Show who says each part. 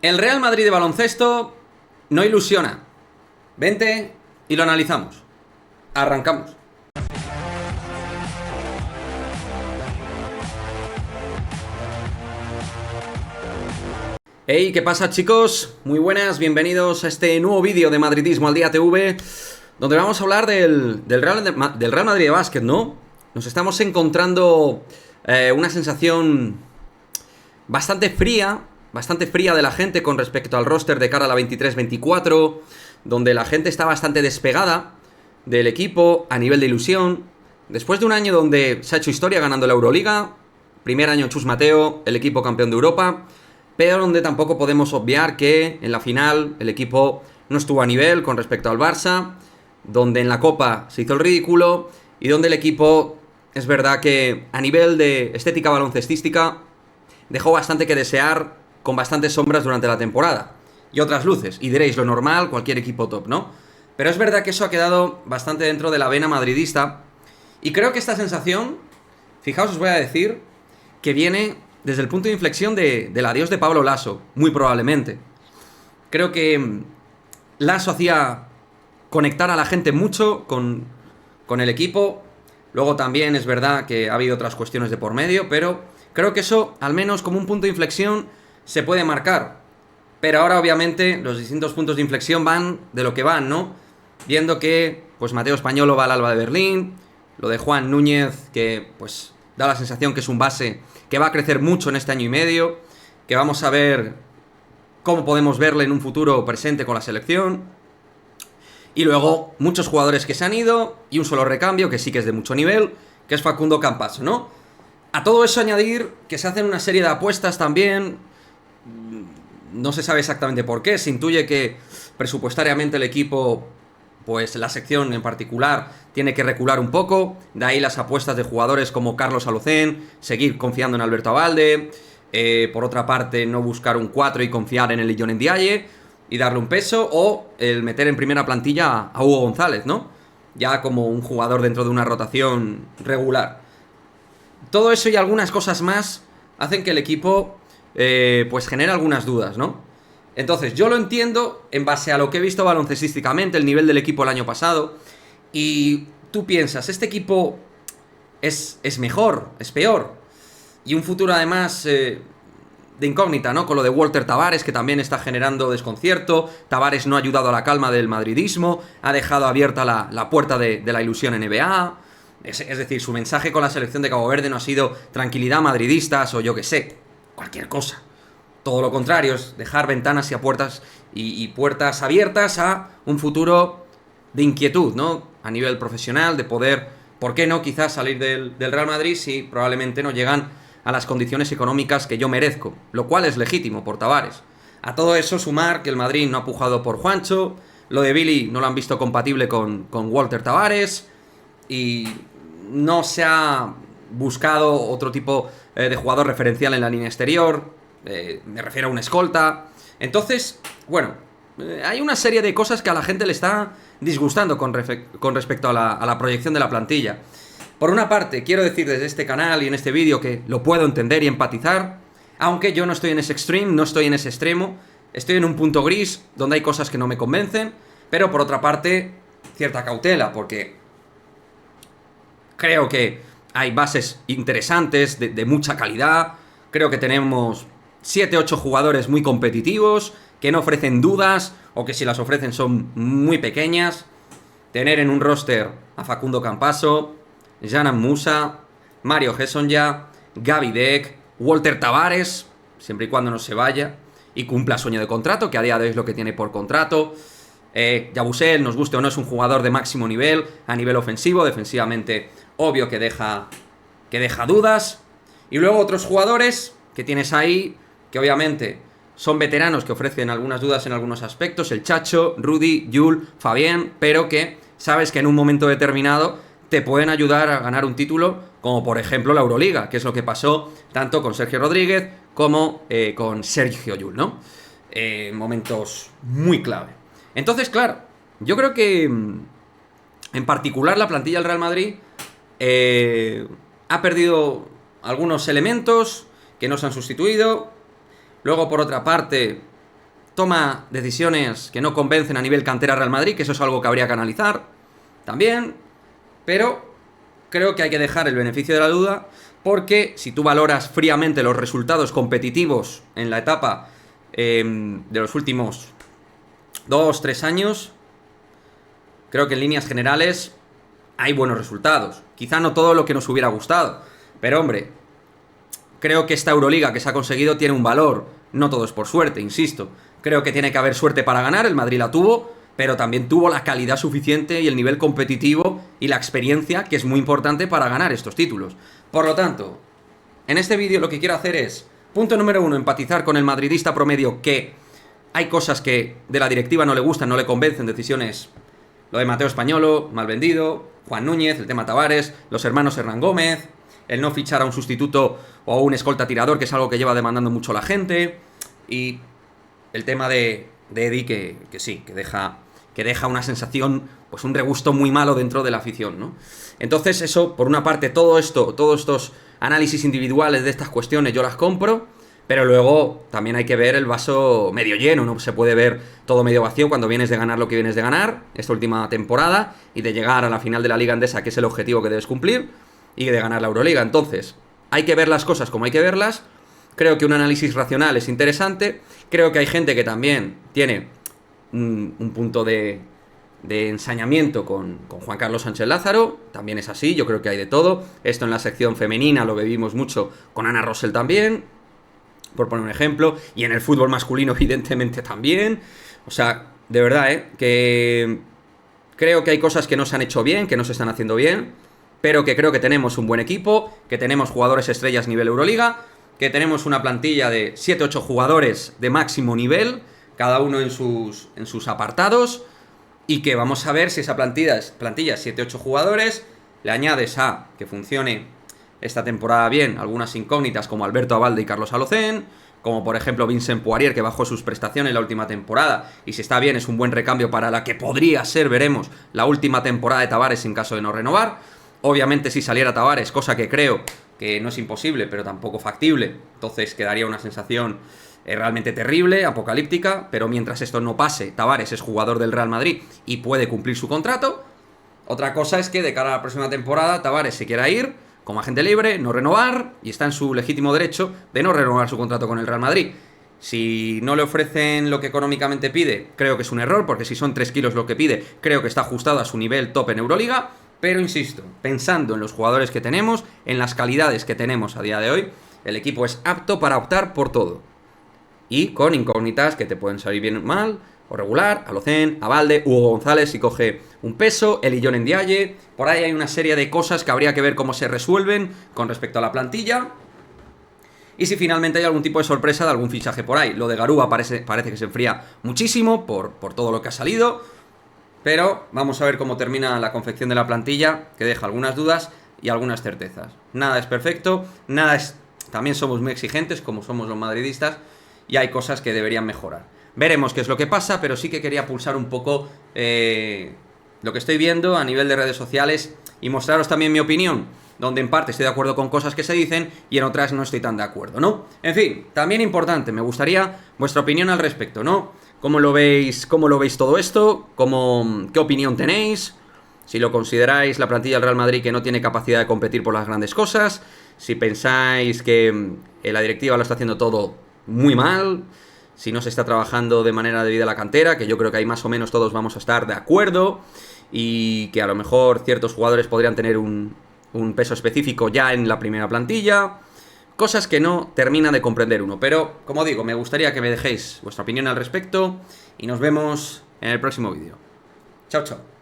Speaker 1: El Real Madrid de baloncesto no ilusiona. Vente y lo analizamos. Arrancamos. Hey, ¿qué pasa, chicos? Muy buenas, bienvenidos a este nuevo vídeo de Madridismo al Día TV, donde vamos a hablar del Real Madrid de básquet, ¿no? Nos estamos encontrando una sensación bastante fría de la gente con respecto al roster de cara a la 23-24, donde la gente está bastante despegada del equipo a nivel de ilusión. Después de un año donde se ha hecho historia ganando la Euroliga, primer año Chus Mateo, el equipo campeón de Europa, pero donde tampoco podemos obviar que en la final el equipo no estuvo a nivel con respecto al Barça, donde en la Copa se hizo el ridículo y donde el equipo, es verdad que a nivel de estética baloncestística dejó bastante que desear, con bastantes sombras durante la temporada y otras luces, y diréis lo normal, cualquier equipo top, ¿no? Pero es verdad que eso ha quedado bastante dentro de la vena madridista, y creo que esta sensación, fijaos, os voy a decir que viene desde el punto de inflexión del adiós de Pablo Laso, muy probablemente. Creo que Laso hacía conectar a la gente mucho con el equipo. Luego también es verdad que ha habido otras cuestiones de por medio, pero creo que eso, al menos como un punto de inflexión, se puede marcar. Pero ahora, obviamente, los distintos puntos de inflexión van de lo que van, ¿no? Viendo que, pues, Mateo Españolo va al Alba de Berlín, lo de Juan Núñez, que, pues, da la sensación que es un base que va a crecer mucho en este año y medio, que vamos a ver cómo podemos verle en un futuro presente con la selección. Y luego, muchos jugadores que se han ido y un solo recambio, que sí que es de mucho nivel, que es Facundo Campaso, ¿no? A todo eso añadir que se hacen una serie de apuestas también. No se sabe exactamente por qué, se intuye que presupuestariamente el equipo, pues la sección en particular, tiene que recular un poco, de ahí las apuestas de jugadores como Carlos Alocén, seguir confiando en Alberto Abalde, por otra parte no buscar un 4 y confiar en el Illón Ndiaye y darle un peso, o el meter en primera plantilla a Hugo González, ¿no? Ya como un jugador dentro de una rotación regular. Todo eso y algunas cosas más hacen que el equipo pues genere algunas dudas, ¿no? Entonces, yo lo entiendo en base a lo que he visto baloncestísticamente, el nivel del equipo el año pasado, y tú piensas, ¿este equipo es mejor, es peor? Y un futuro además de incógnita, ¿no? Con lo de Walter Tavares, que también está generando desconcierto. Tavares no ha ayudado a la calma del madridismo, ha dejado abierta la puerta de la ilusión NBA. Es decir, su mensaje con la selección de Cabo Verde no ha sido tranquilidad madridistas o yo que sé, cualquier cosa. Todo lo contrario, es dejar ventanas y puertas abiertas a un futuro de inquietud, ¿no? A nivel profesional, de poder, ¿por qué no quizás salir del Real Madrid si probablemente no llegan a las condiciones económicas que yo merezco? Lo cual es legítimo por Tavares. A todo eso sumar que el Madrid no ha pujado por Juancho, lo de Billy no lo han visto compatible con Walter Tavares, y no se ha buscado otro tipo de jugador referencial en la línea exterior. Me refiero a un escolta. Entonces, bueno, hay una serie de cosas que a la gente le está disgustando con respecto a la proyección de la plantilla. Por una parte, quiero decir desde este canal y en este vídeo que lo puedo entender y empatizar, aunque yo no estoy en ese extreme, no estoy en ese extremo, estoy en un punto gris donde hay cosas que no me convencen, pero por otra parte, cierta cautela, porque creo que hay bases interesantes, de mucha calidad. Creo que tenemos 7-8 jugadores muy competitivos, que no ofrecen dudas, o que si las ofrecen son muy pequeñas. Tener en un roster a Facundo Campaso, Janan Musa, Mario Hesonja, Gaby Deck, Walter Tavares, siempre y cuando no se vaya y cumpla sueño de contrato, que a día de hoy es lo que tiene por contrato. Yabusel, nos guste o no, es un jugador de máximo nivel, a nivel ofensivo, defensivamente obvio que deja dudas. Y luego otros jugadores que tienes ahí, que obviamente son veteranos, que ofrecen algunas dudas en algunos aspectos, el Chacho, Rudy, Jul, Fabián, pero que sabes que en un momento determinado te pueden ayudar a ganar un título, como por ejemplo la Euroliga, que es lo que pasó tanto con Sergio Rodríguez como con Sergio Llull, ¿no? Momentos muy clave. Entonces, claro, yo creo que en particular la plantilla del Real Madrid ha perdido algunos elementos que no se han sustituido. Luego, por otra parte, toma decisiones que no convencen a nivel cantera Real Madrid, que eso es algo que habría que analizar también, pero creo que hay que dejar el beneficio de la duda, porque si tú valoras fríamente los resultados competitivos en la etapa de los últimos 2-3 años, creo que en líneas generales hay buenos resultados. Quizá no todo lo que nos hubiera gustado, pero hombre, creo que esta Euroliga que se ha conseguido tiene un valor. No todo es por suerte, insisto. Creo que tiene que haber suerte para ganar, el Madrid la tuvo, pero también tuvo la calidad suficiente y el nivel competitivo y la experiencia, que es muy importante para ganar estos títulos. Por lo tanto, en este vídeo lo que quiero hacer es, punto número 1, empatizar con el madridista promedio, que hay cosas que de la directiva no le gustan, no le convencen, decisiones, lo de Mateo Españolo, mal vendido, Juan Núñez, el tema Tavares, los hermanos Hernán Gómez, el no fichar a un sustituto o a un escolta tirador, que es algo que lleva demandando mucho la gente, y el tema de Eddie, que sí, que deja una sensación, pues un regusto muy malo dentro de la afición, ¿no? Entonces eso, por una parte, todos estos análisis individuales de estas cuestiones yo las compro, pero luego también hay que ver el vaso medio lleno, no se puede ver todo medio vacío cuando vienes de ganar lo que vienes de ganar, esta última temporada, y de llegar a la final de la Liga Endesa, que es el objetivo que debes cumplir, y de ganar la Euroliga. Entonces, hay que ver las cosas como hay que verlas. Creo que un análisis racional es interesante. Creo que hay gente que también tiene un punto de ensañamiento con Juan Carlos Sánchez Lázaro. También es así, yo creo que hay de todo. Esto en la sección femenina lo vivimos mucho con Ana Rosell también, por poner un ejemplo. Y en el fútbol masculino, evidentemente, también. O sea, de verdad, que creo que hay cosas que no se han hecho bien, que no se están haciendo bien, pero que creo que tenemos un buen equipo, que tenemos jugadores estrellas nivel Euroliga, que tenemos una plantilla de 7-8 jugadores de máximo nivel, cada uno en sus apartados, y que vamos a ver si esa plantilla 7-8 jugadores, le añades a que funcione esta temporada bien algunas incógnitas como Alberto Abalde y Carlos Alocén, como por ejemplo Vincent Poirier, que bajó sus prestaciones en la última temporada, y si está bien es un buen recambio para la que podría ser, veremos, la última temporada de Tavares en caso de no renovar. Obviamente si saliera Tavares, cosa que creo que no es imposible, pero tampoco factible, entonces quedaría una sensación realmente terrible, apocalíptica, pero mientras esto no pase, Tavares es jugador del Real Madrid y puede cumplir su contrato. Otra cosa es que de cara a la próxima temporada Tavares se quiera ir como agente libre, no renovar, y está en su legítimo derecho de no renovar su contrato con el Real Madrid. Si no le ofrecen lo que económicamente pide, creo que es un error, porque si son 3 kilos lo que pide, creo que está ajustado a su nivel top en Euroliga. Pero insisto, pensando en los jugadores que tenemos, en las calidades que tenemos a día de hoy, el equipo es apto para optar por todo. Y con incógnitas que te pueden salir bien o mal, o regular, Alocén, Abalde, Hugo González si coge un peso, Elillón Ndiaye. Por ahí hay una serie de cosas que habría que ver cómo se resuelven con respecto a la plantilla. Y si finalmente hay algún tipo de sorpresa de algún fichaje por ahí. Lo de Garuba parece que se enfría muchísimo por todo lo que ha salido. Pero vamos a ver cómo termina la confección de la plantilla, que deja algunas dudas y algunas certezas. Nada es perfecto, nada es... También somos muy exigentes, como somos los madridistas, y hay cosas que deberían mejorar. Veremos qué es lo que pasa, pero sí que quería pulsar un poco lo que estoy viendo a nivel de redes sociales y mostraros también mi opinión, donde en parte estoy de acuerdo con cosas que se dicen y en otras no estoy tan de acuerdo, ¿no? En fin, también importante, me gustaría vuestra opinión al respecto, ¿no? ¿Cómo lo veis todo esto? ¿Qué opinión tenéis? Si lo consideráis la plantilla del Real Madrid que no tiene capacidad de competir por las grandes cosas, si pensáis que la directiva lo está haciendo todo muy mal, si no se está trabajando de manera debida a la cantera, que yo creo que ahí más o menos todos vamos a estar de acuerdo, y que a lo mejor ciertos jugadores podrían tener un peso específico ya en la primera plantilla. Cosas que no termina de comprender uno. Pero, como digo, me gustaría que me dejéis vuestra opinión al respecto y nos vemos en el próximo vídeo. Chao, chao.